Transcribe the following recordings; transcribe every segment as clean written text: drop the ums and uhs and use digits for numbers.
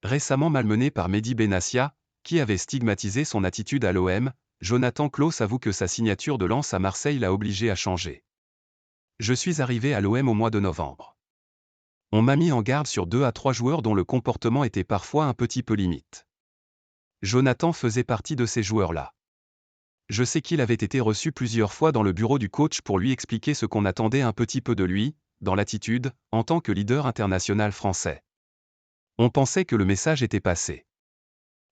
Récemment malmené par Mehdi Benassia, qui avait stigmatisé son attitude à l'OM, Jonathan Klaus avoue que sa signature de Lens à Marseille l'a obligé à changer. Je suis arrivé à l'OM au mois de novembre. On m'a mis en garde sur 2 à 3 joueurs dont le comportement était parfois un petit peu limite. Jonathan faisait partie de ces joueurs-là. Je sais qu'il avait été reçu plusieurs fois dans le bureau du coach pour lui expliquer ce qu'on attendait un petit peu de lui, dans l'attitude, en tant que leader international français. On pensait que le message était passé.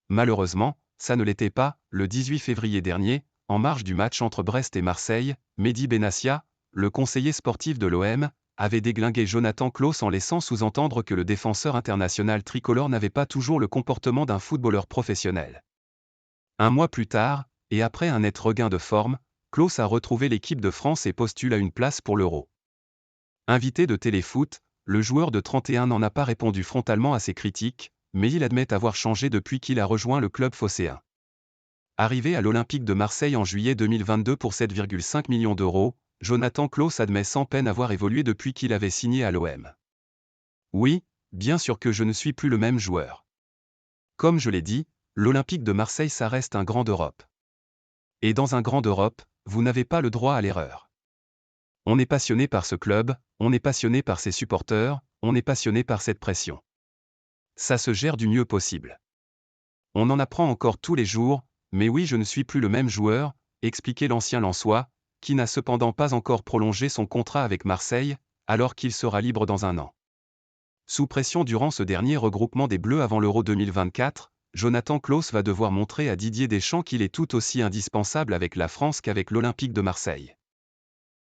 Malheureusement, ça ne l'était pas. Le 18 février dernier, en marge du match entre Brest et Marseille, Mehdi Benassia, le conseiller sportif de l'OM, avait déglingué Jonathan Klaus en laissant sous-entendre que le défenseur international tricolore n'avait pas toujours le comportement d'un footballeur professionnel. Un mois plus tard, et après un net regain de forme, Klaus a retrouvé l'équipe de France et postule à une place pour l'Euro. Invité de Téléfoot, le joueur de 31 ans n'a pas répondu frontalement à ces critiques, mais il admet avoir changé depuis qu'il a rejoint le club phocéen. Arrivé à l'Olympique de Marseille en juillet 2022 pour 7,5 millions d'euros, Jonathan Klaus admet sans peine avoir évolué depuis qu'il avait signé à l'OM. Oui, bien sûr que je ne suis plus le même joueur. Comme je l'ai dit, l'Olympique de Marseille ça reste un grand d'Europe. Et dans un grand d'Europe, vous n'avez pas le droit à l'erreur. On est passionné par ce club, on est passionné par ses supporters, on est passionné par cette pression. Ça se gère du mieux possible. On en apprend encore tous les jours, mais oui, je ne suis plus le même joueur, expliquait l'ancien Lensois, qui n'a cependant pas encore prolongé son contrat avec Marseille, alors qu'il sera libre dans un an. Sous pression durant ce dernier regroupement des Bleus avant l'Euro 2024, Jonathan Klaus va devoir montrer à Didier Deschamps qu'il est tout aussi indispensable avec la France qu'avec l'Olympique de Marseille.